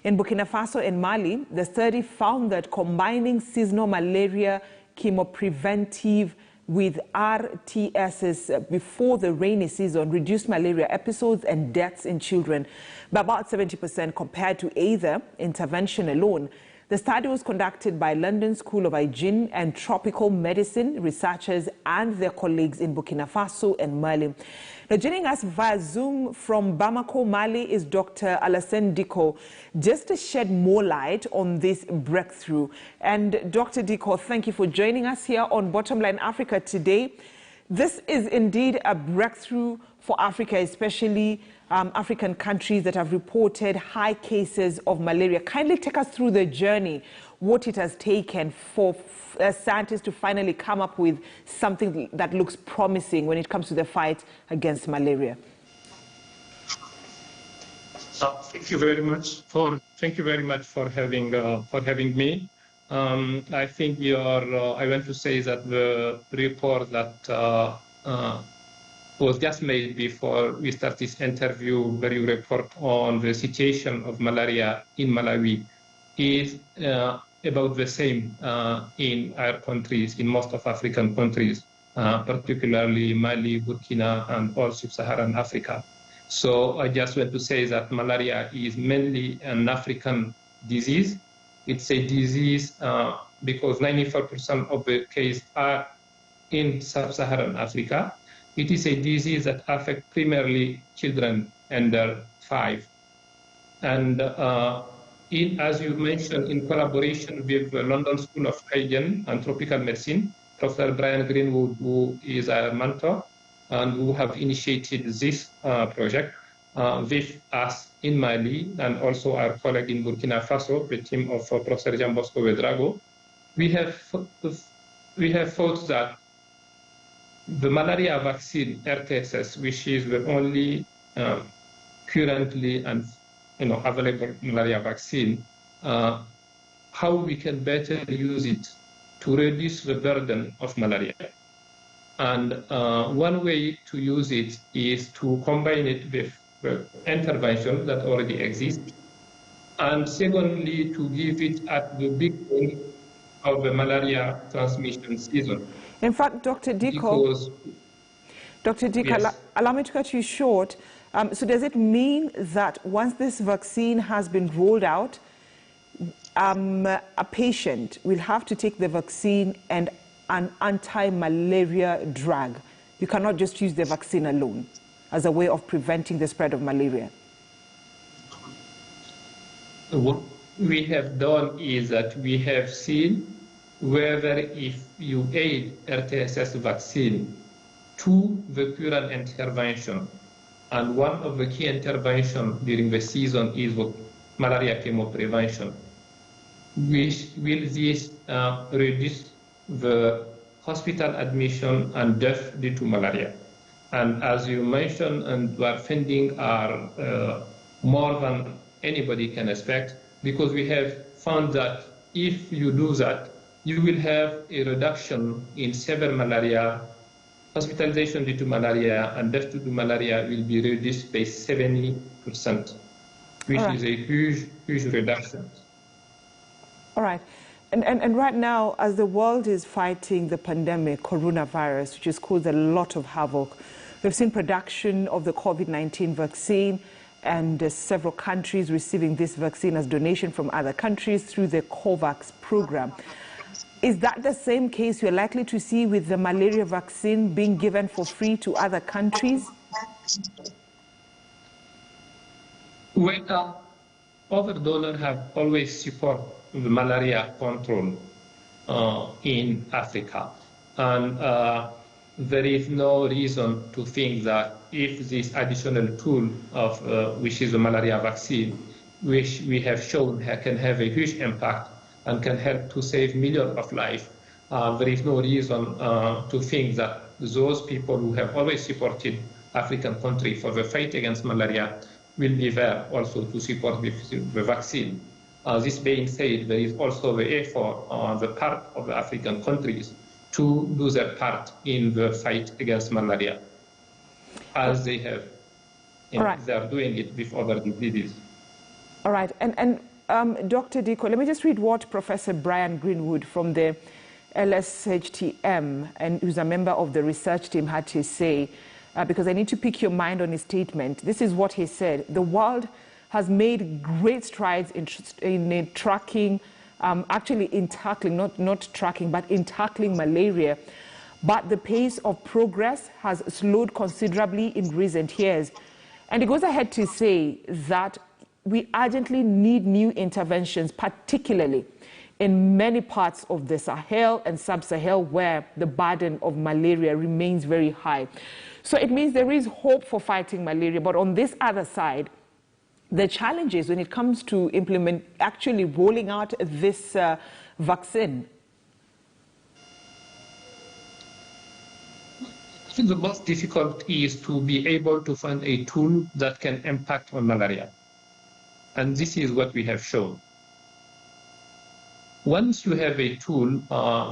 In Burkina Faso and Mali, the study found that combining seasonal malaria chemopreventive with RTSs before the rainy season reduced malaria episodes and deaths in children by about 70% compared to either intervention alone. The study was conducted by London School of Hygiene and Tropical Medicine researchers and their colleagues in Burkina Faso and Mali. Now, joining us via Zoom from Bamako, Mali, is Dr. Alassane Dicko, just to shed more light on this breakthrough. And Dr. Dicko, thank you for joining us here on Bottomline Africa today. This is indeed a breakthrough for Africa, especially African countries that have reported high cases of malaria. Kindly take us through the journey, what it has taken for scientists to finally come up with something that looks promising when it comes to the fight against malaria. Thank you very much for having me. I think I want to say that the report that was just made before we start this interview, the report on the situation of malaria in Malawi, is about the same in our countries, in most of African countries, particularly Mali, Burkina, and all sub-Saharan Africa. So I just want to say that malaria is mainly an African disease. It's a disease because 94% of the cases are in sub-Saharan Africa. It is a disease that affects primarily children under 5. And as you mentioned, in collaboration with the London School of Hygiene and Tropical Medicine, Professor Brian Greenwood, who is our mentor, and who have initiated this project with us in Mali, and also our colleague in Burkina Faso, the team of Professor Jean Bosco Ouedraogo, we have thought that the malaria vaccine, RTSS, which is the only currently and available malaria vaccine, how we can better use it to reduce the burden of malaria. And one way to use it is to combine it with the intervention that already exists, and secondly, to give it at the beginning of the malaria transmission season. In fact, Dr. Dicko, yes. Allow me to cut you short. So does it mean that once this vaccine has been rolled out, a patient will have to take the vaccine and an anti-malaria drug? You cannot just use the vaccine alone as a way of preventing the spread of malaria. What we have done is that we have seen whether if you add RTSS vaccine to the current intervention, and one of the key interventions during the season is malaria chemoprevention, which will this reduce the hospital admission and death due to malaria. And as you mentioned, and our funding are more than anybody can expect, because we have found that if you do that, you will have a reduction in severe malaria, hospitalization due to malaria, and death due to malaria will be reduced by 70%, which is a huge reduction. All right. And right now, as the world is fighting the pandemic, coronavirus, which has caused a lot of havoc, we've seen production of the COVID-19 vaccine and several countries receiving this vaccine as donation from other countries through the COVAX program. Is that the same case you're likely to see with the malaria vaccine being given for free to other countries? Well, other donors have always supported the malaria control in Africa. And there is no reason to think that if this additional tool of which is the malaria vaccine, which we have shown can have a huge impact and can help to save millions of lives, there is no reason to think that those people who have always supported African countries for the fight against malaria will be there also to support the vaccine. This being said, there is also the effort on the part of the African countries to do their part in the fight against malaria, as they have. They are doing it with other diseases. All right. And Dr. Diko, let me just read what Professor Brian Greenwood from the LSHTM, and who's a member of the research team, had to say, because I need to pick your mind on his statement. This is what he said. The world has made great strides in tracking, actually in tackling, not tracking, but in tackling malaria. But the pace of progress has slowed considerably in recent years. And he goes ahead to say that we urgently need new interventions, particularly in many parts of the Sahel and Sub-Sahel, where the burden of malaria remains very high. So it means there is hope for fighting malaria. But on this other side, the challenges when it comes to actually rolling out this vaccine. I think the most difficult is to be able to find a tool that can impact on malaria. And this is what we have shown. Once you have a tool,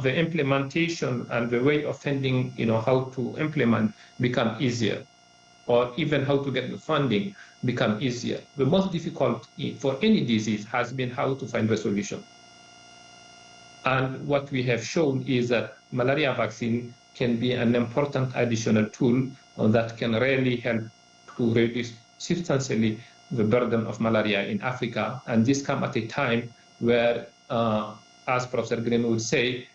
the implementation and the way of finding, how to implement become easier, or even how to get the funding become easier. The most difficult for any disease has been how to find the solution. And what we have shown is that malaria vaccine can be an important additional tool that can really help to reduce substantially the burden of malaria in Africa. And this comes at a time where, as Professor Green would say,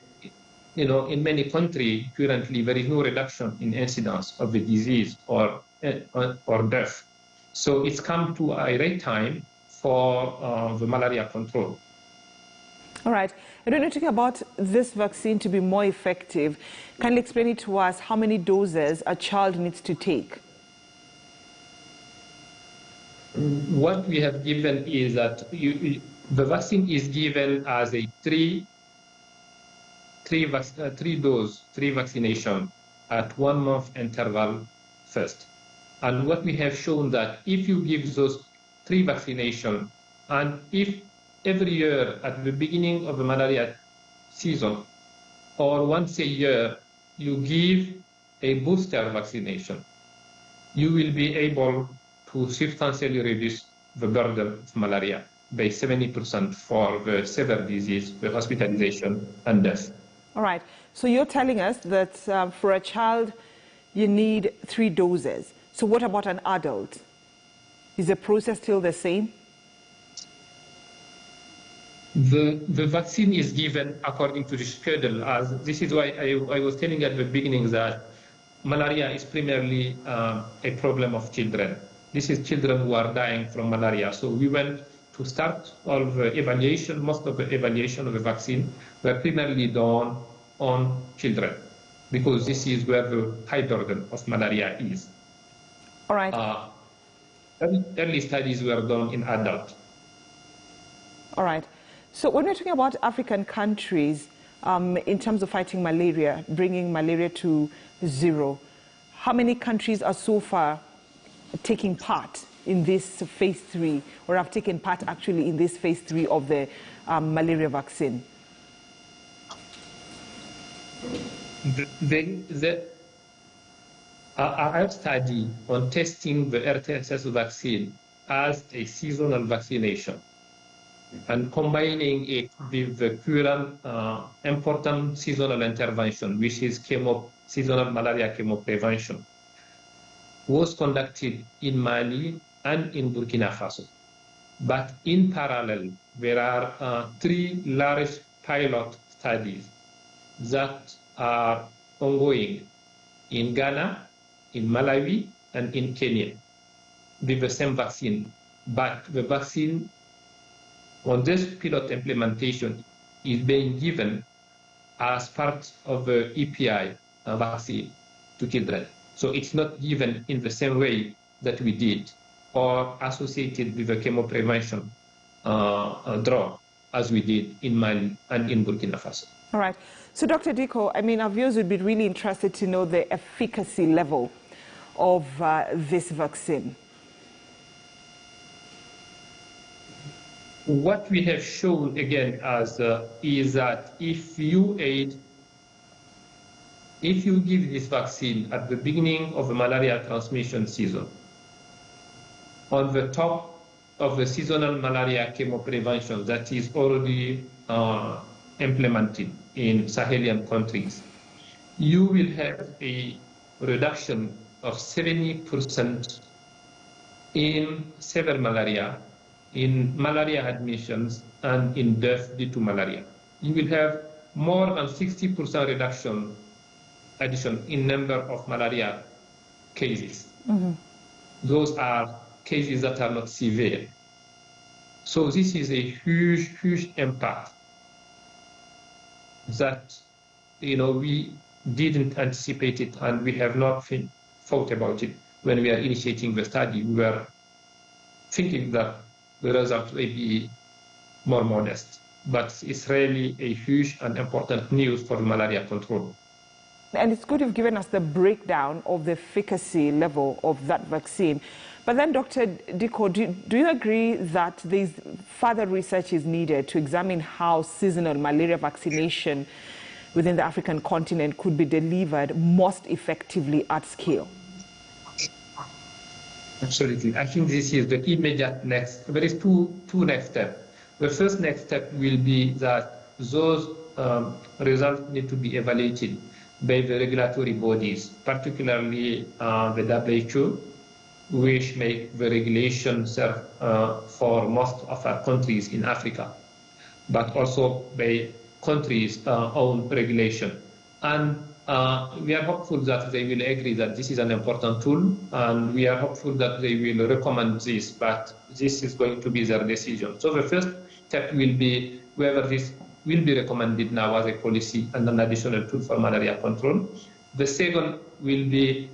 in many countries currently there is no reduction in incidence of the disease or death. So it's come to a right time for the malaria control. All right. And when you're talking about this vaccine to be more effective, can you explain it to us how many doses a child needs to take? What we have given is that the vaccine is given as a three vaccination at 1 month interval first. And what we have shown that if you give those 3 vaccination, and if every year at the beginning of the malaria season, or once a year, you give a booster vaccination, you will be able to substantially reduce the burden of malaria by 70% for the severe disease, the hospitalization and death. All right. So you're telling us that for a child, you need 3 doses. So what about an adult? Is the process still the same? The vaccine is given according to the schedule. As this is why I was telling at the beginning that malaria is primarily a problem of children. This is children who are dying from malaria. So we went to start all the evaluation, most of the evaluation of the vaccine were primarily done on children, because this is where the high burden of malaria is. All right. Early studies were done in adults. All right. So when we're talking about African countries, in terms of fighting malaria, bringing malaria to 0, how many countries are so far taking part in this phase 3, or have taken part actually in this phase 3 of the malaria vaccine? Our study on testing the RTS vaccine as a seasonal vaccination and combining it with the current important seasonal intervention, which is seasonal malaria chemoprevention, was conducted in Mali and in Burkina Faso. But in parallel, there are 3 large pilot studies that are ongoing in Ghana, in Malawi, and in Kenya with the same vaccine. But the vaccine on this pilot implementation is being given as part of the EPI vaccine to children. So it's not given in the same way that we did or associated with the chemoprevention drug as we did in Mali and in Burkina Faso. All right. So, Dr. Diko, I mean, our viewers would be really interested to know the efficacy level of this vaccine. What we have shown again is that if you give this vaccine at the beginning of the malaria transmission season, on the top of the seasonal malaria chemoprevention that is already implemented in Sahelian countries, you will have a reduction of 70% in severe malaria, in malaria admissions, and in death due to malaria. You will have more than 60% reduction addition in number of malaria cases. Mm-hmm. Those are cases that are not severe. So this is a huge, huge impact that, we didn't anticipate it, and we have not thought about it when we are initiating the study. We were thinking that the results may be more modest, but it's really a huge and important news for malaria control. And it's good you've given us the breakdown of the efficacy level of that vaccine. But then, Dr. Diko, do you agree that there's further research is needed to examine how seasonal malaria vaccination within the African continent could be delivered most effectively at scale? Absolutely. I think this is the immediate next. There is two next steps. The first next step will be that those results need to be evaluated by the regulatory bodies, particularly the WHO, which make the regulations for most of our countries in Africa, but also by countries' own regulation. And we are hopeful that they will agree that this is an important tool, and we are hopeful that they will recommend this, but this is going to be their decision. So the first step will be whether this will be recommended now as a policy and an additional tool for malaria control. The second will be,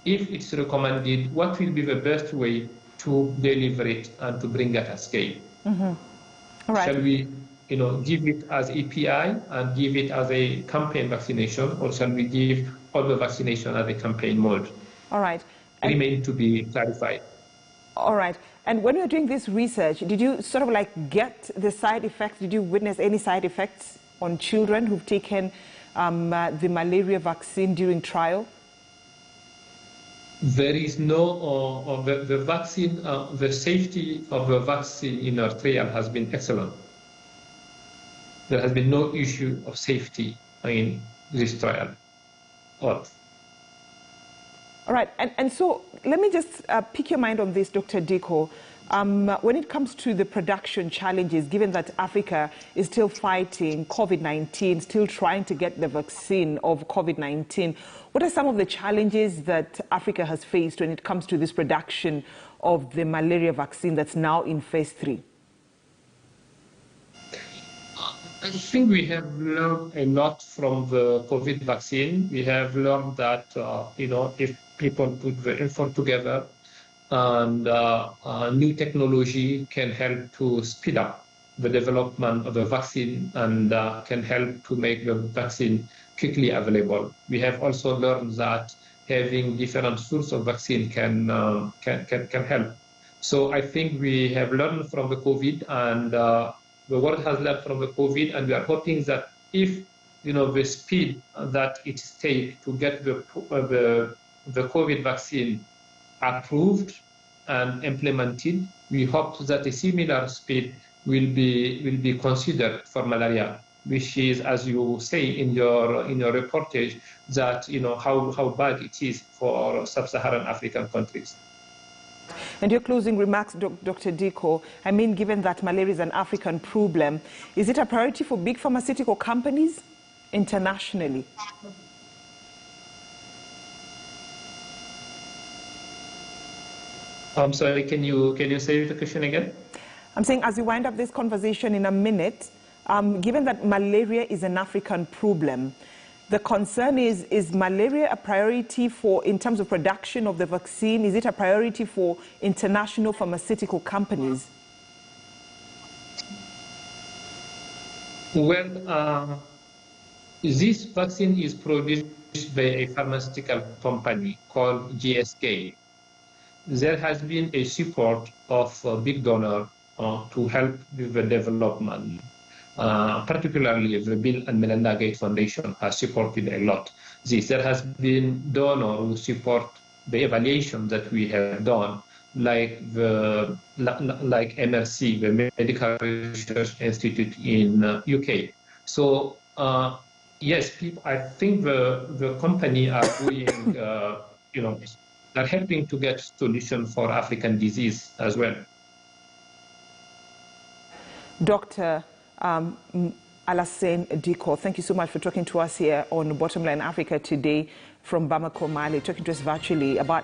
if it's recommended, what will be the best way to deliver it and to bring it at scale? Mm-hmm. All right. Shall we give it as API and give it as a campaign vaccination, or shall we give all the vaccination as a campaign mode? All right. Remain to be clarified. All right. And when you're doing this research, did you sort of like get the side effects? Did you witness any side effects on children who've taken the malaria vaccine during trial? There is no, the vaccine, the safety of the vaccine in our trial has been excellent. There has been no issue of safety in this trial. All right, and so let me just pick your mind on this, Dr. Diko. When it comes to the production challenges, given that Africa is still fighting COVID-19, still trying to get the vaccine of COVID-19, what are some of the challenges that Africa has faced when it comes to this production of the malaria vaccine that's now in phase 3? I think we have learned a lot from the COVID vaccine. We have learned that, if people put the effort together, and new technology can help to speed up the development of the vaccine and can help to make the vaccine quickly available. We have also learned that having different sources of vaccine can help. So I think we have learned from the COVID, and the world has learned from the COVID, and we are hoping that if the speed that it takes to get the COVID vaccine approved and implemented, we hope that a similar speed will be considered for malaria, which is, as you say in your reportage, that how bad it is for sub-Saharan African countries. And your closing remarks, Dr. Diko, I mean, given that malaria is an African problem, is it a priority for big pharmaceutical companies internationally? I'm sorry, can you say the question again? I'm saying, as we wind up this conversation in a minute, given that malaria is an African problem, the concern is malaria a priority in terms of production of the vaccine? Is it a priority for international pharmaceutical companies? Well, this vaccine is produced by a pharmaceutical company called GSK. There has been a support of a big donor to help with the development. Particularly the Bill and Melinda Gates Foundation has supported a lot this. There has been donors who support the evaluation that we have done like MRC, the Medical Research Institute in UK. So yes, I think the company are doing, they're helping to get solution for African disease as well. Dr. Alassane Diko, thank you so much for talking to us here on Bottomline Africa today from Bamako, Mali, talking to us virtually about